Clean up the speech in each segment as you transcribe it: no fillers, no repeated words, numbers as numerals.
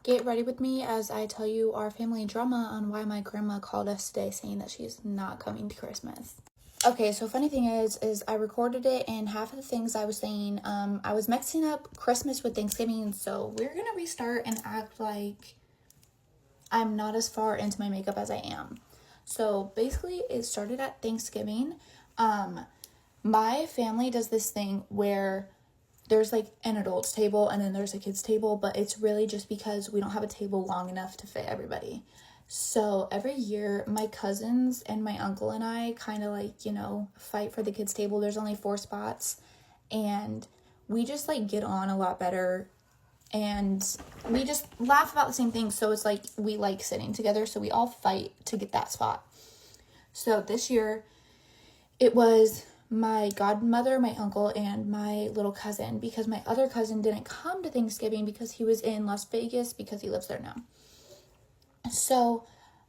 Get ready with me as I tell you our family drama on why my grandma called us today saying that she's not coming to Christmas. Okay, so funny thing is I recorded it, and half of the things I was saying, I was mixing up Christmas with Thanksgiving, so we're gonna restart and act like I'm not as far into my makeup as I am. So basically, it started at Thanksgiving. My family does this thing where there's like an adults table and then there's a kids table, but it's really just because we don't have a table long enough to fit everybody. So every year my cousins and my uncle and I kind of like, fight for the kids table. There's only 4 spots, and we just like get on a lot better, and we just laugh about the same things. So it's like we like sitting together, so we all fight to get that spot. So this year it was my godmother, my uncle, and my little cousin, because my other cousin didn't come to Thanksgiving because he was in Las Vegas because he lives there now. So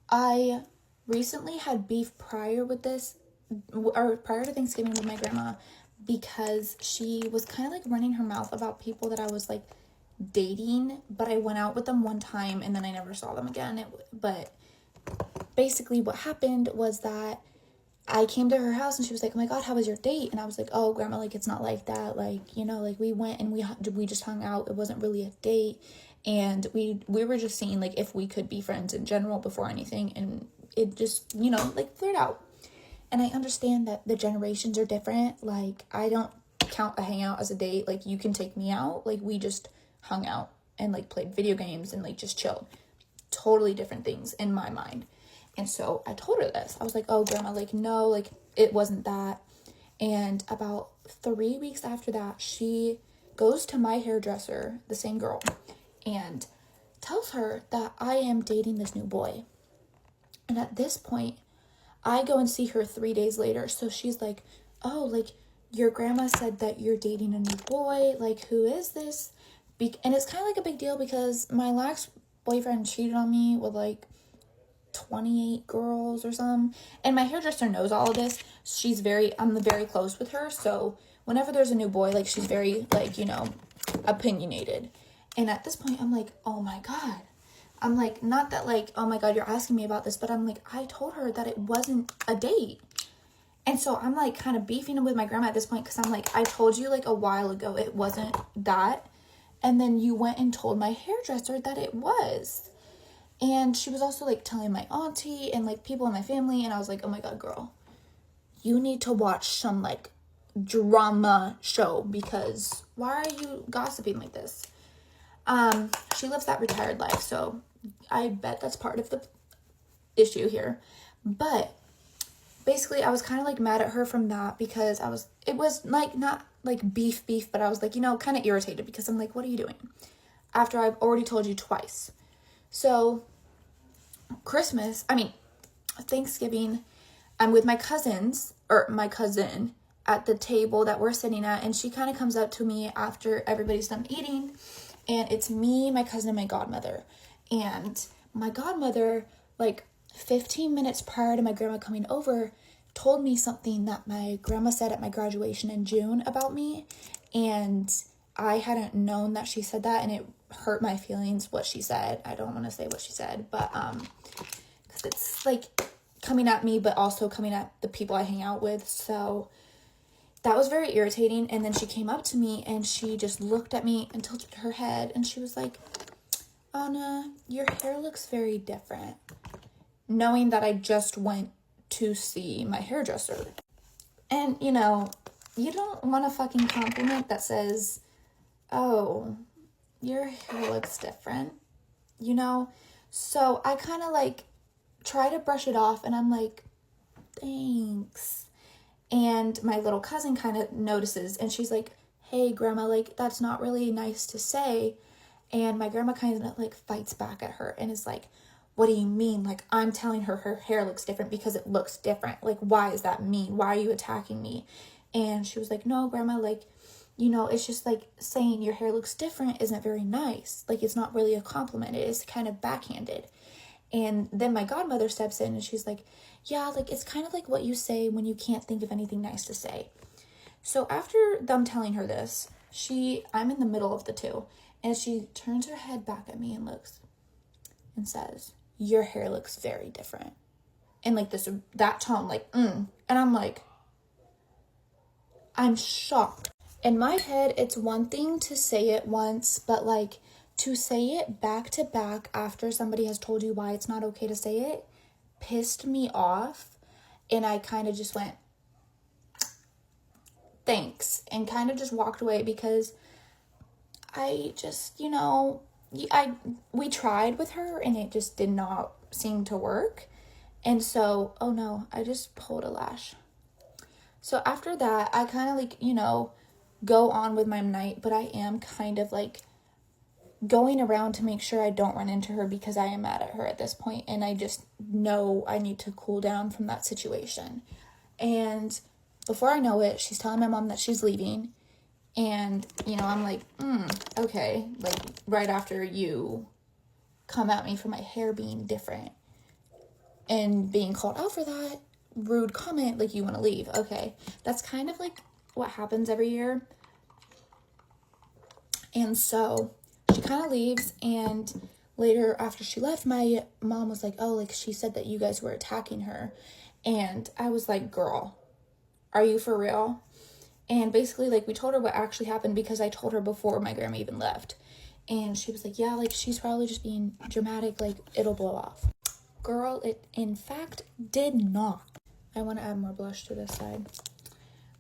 I recently had beef prior to Thanksgiving with my grandma, because she was kind of like running her mouth about people that I was like dating, but I went out with them one time and then I never saw them again. But basically what happened was that I came to her house and she was like, "Oh my God, how was your date?" And I was like, "Oh, Grandma, like, it's not like that. Like, like we went and we just hung out. It wasn't really a date. And we were just seeing like if we could be friends in general before anything. And it just, like flirt out." And I understand that the generations are different. Like, I don't count a hangout as a date. Like, you can take me out. Like, we just hung out and like played video games and like just chilled. Totally different things in my mind. And so I told her this. I was like, "Oh, Grandma, like, no, like, it wasn't that." And about 3 weeks after that, she goes to my hairdresser, the same girl, and tells her that I am dating this new boy. And at this point, I go and see her 3 days later. So she's like, "Oh, like, your grandma said that you're dating a new boy. Like, who is this?" And it's kind of like a big deal because my last boyfriend cheated on me with like 28 girls or something. And my hairdresser knows all of this. I'm very close with her. So whenever there's a new boy, like, she's very like, opinionated. And at this point, I'm like, oh my God. I'm like, not that like, oh my God, you're asking me about this, but I'm like, I told her that it wasn't a date. And so I'm like kind of beefing with my grandma at this point, because I'm like, I told you like a while ago it wasn't that. And then you went and told my hairdresser that it was. And she was also like telling my auntie and like people in my family. And I was like, oh my God, girl, you need to watch some like drama show, because why are you gossiping like this? She lives that retired life, so I bet that's part of the issue here. But basically I was kind of like mad at her from that, because it was like not like beef, but I was like, kind of irritated, because I'm like, what are you doing after I've already told you twice? So Thanksgiving, I'm with my cousin at the table that we're sitting at, and she kind of comes up to me after everybody's done eating, and it's me, my cousin, and my godmother. And my godmother, like 15 minutes prior to my grandma coming over, told me something that my grandma said at my graduation in June about me, and I hadn't known that she said that, and it hurt my feelings what she said. I don't want to say what she said, but because it's like coming at me, but also coming at the people I hang out with. So that was very irritating. And then she came up to me and she just looked at me and tilted her head, and she was like, "Anna, your hair looks very different," knowing that I just went to see my hairdresser. And you don't want a fucking compliment that says, "Oh, your hair looks different," So I kind of like try to brush it off, and I'm like, "Thanks." And my little cousin kind of notices, and she's like, "Hey, Grandma, like, that's not really nice to say." And my grandma kind of like fights back at her and is like, "What do you mean? Like, I'm telling her hair looks different because it looks different. Like, why is that mean? Why are you attacking me?" And she was like, "No, Grandma, like, it's just like saying your hair looks different isn't very nice. Like, it's not really a compliment. It is kind of backhanded." And then my godmother steps in and she's like, "Yeah, like, it's kind of like what you say when you can't think of anything nice to say." So after them telling her this, I'm in the middle of the two, and she turns her head back at me and looks, and says, "Your hair looks very different." And like that tone, like, And I'm like, I'm shocked. In my head, it's one thing to say it once, but like to say it back to back after somebody has told you why it's not okay to say it pissed me off. And I kind of just went, thanks, and kind of just walked away because I just, we tried with her and it just did not seem to work. And so, oh no, I just pulled a lash. So after that, I kind of like, go on with my night, but I am kind of like going around to make sure I don't run into her because I am mad at her at this point, and I just know I need to cool down from that situation. And before I know it, she's telling my mom that she's leaving, and, I'm like, okay, like, right after you come at me for my hair being different and being called out for that rude comment, like, you want to leave. Okay, that's kind of like what happens every year. And so she kind of leaves, and later after she left, my mom was like, oh, like, she said that you guys were attacking her. And I was like, girl, are you for real? And basically, like, we told her what actually happened because I told her before my grandma even left. And she was like, yeah, like, she's probably just being dramatic, like, it'll blow off. Girl, it in fact did not. I want to add more blush to this side.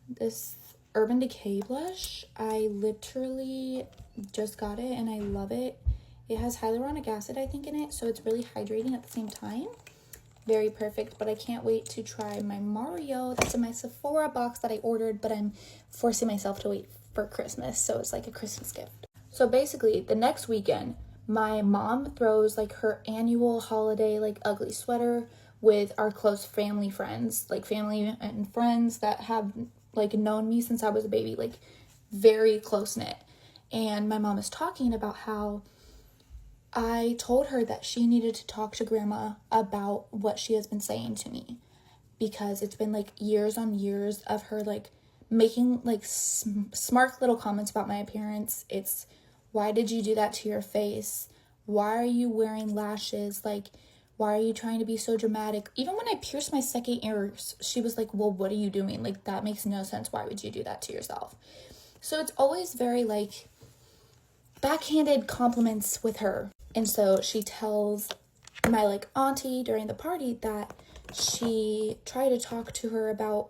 This Urban Decay blush, I literally just got it and I love it. It has hyaluronic acid, I think, in it, so it's really hydrating at the same time. Very perfect, but I can't wait to try my Mario. That's in my Sephora box that I ordered, but I'm forcing myself to wait for Christmas, so it's like a Christmas gift. So basically, the next weekend, my mom throws like her annual holiday like ugly sweater with our close family friends, like family and friends that have like known me since I was a baby, like very close knit. And my mom is talking about how I told her that she needed to talk to grandma about what she has been saying to me, because it's been like years on years of her like making like smart little comments about my appearance. It's, why did you do that to your face? Why are you wearing lashes? Like, why are you trying to be so dramatic? Even when I pierced my second ear, she was like, well, what are you doing? Like, that makes no sense. Why would you do that to yourself? So it's always very like backhanded compliments with her. And so she tells my like auntie during the party that she tried to talk to her about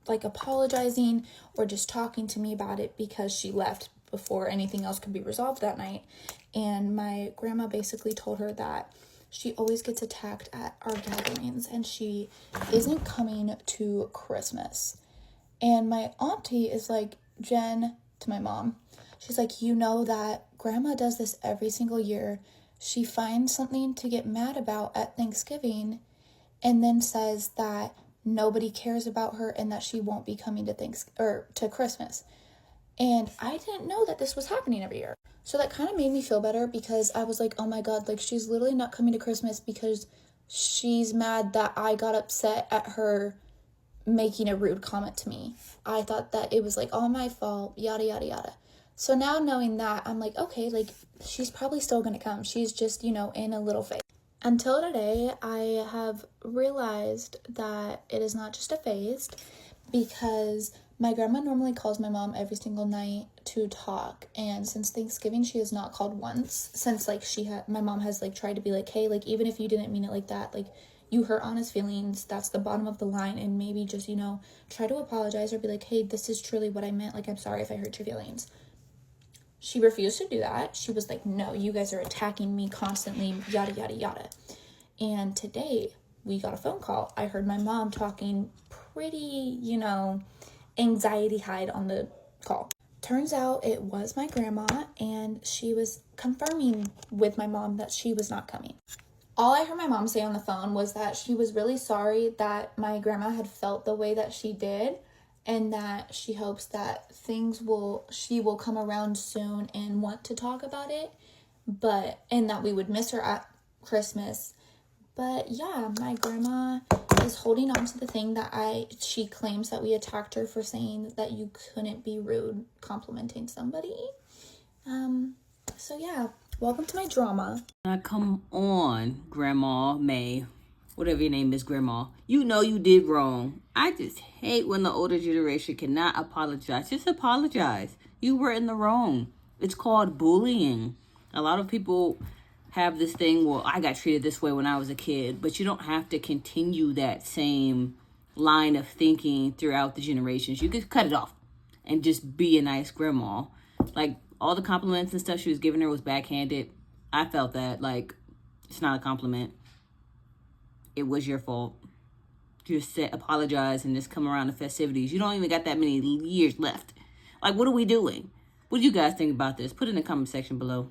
like apologizing or just talking to me about it because she left before anything else could be resolved that night. And my grandma basically told her that she always gets attacked at our gatherings and she isn't coming to Christmas. And my auntie is like, Jen, to my mom, she's like, you know that grandma does this every single year. She finds something to get mad about at Thanksgiving and then says that nobody cares about her and that she won't be coming to Christmas. And I didn't know that this was happening every year. So that kind of made me feel better because I was like, oh my God, like she's literally not coming to Christmas because she's mad that I got upset at her making a rude comment to me. I thought that it was like all my fault, yada, yada, yada. So now knowing that, I'm like, okay, like she's probably still going to come. She's just, in a little phase. Until today, I have realized that it is not just a phase, because my grandma normally calls my mom every single night to talk. And since Thanksgiving, she has not called once since like my mom has like tried to be like, hey, like even if you didn't mean it like that, like you hurt honest feelings, that's the bottom of the line, and maybe just, try to apologize or be like, hey, this is truly what I meant. Like, I'm sorry if I hurt your feelings. She refused to do that. She was like, no, you guys are attacking me constantly, yada, yada, yada. And today we got a phone call. I heard my mom talking pretty, anxiety hide on the call. Turns out it was my grandma, and she was confirming with my mom that she was not coming. All I heard my mom say on the phone was that she was really sorry that my grandma had felt the way that she did, and that she hopes that she will come around soon and want to talk about it, and that we would miss her at Christmas. But yeah, my grandma is holding on to the thing that she claims that we attacked her for saying that you couldn't be rude complimenting somebody. So yeah, Welcome to my drama. Now, come on, Grandma May, whatever your name is, Grandma. You know you did wrong. I just hate when the older generation cannot apologize. Just apologize. You were in the wrong. It's called bullying. A lot of people have this thing, well, I got treated this way when I was a kid, but you don't have to continue that same line of thinking throughout the generations. You could cut it off and just be a nice grandma. Like, all the compliments and stuff she was giving her was backhanded. I felt that, like, it's not a compliment. It was your fault. Just apologize and just come around the festivities. You don't even got that many years left. Like, what are we doing? What do you guys think about this? Put it in the comment section below.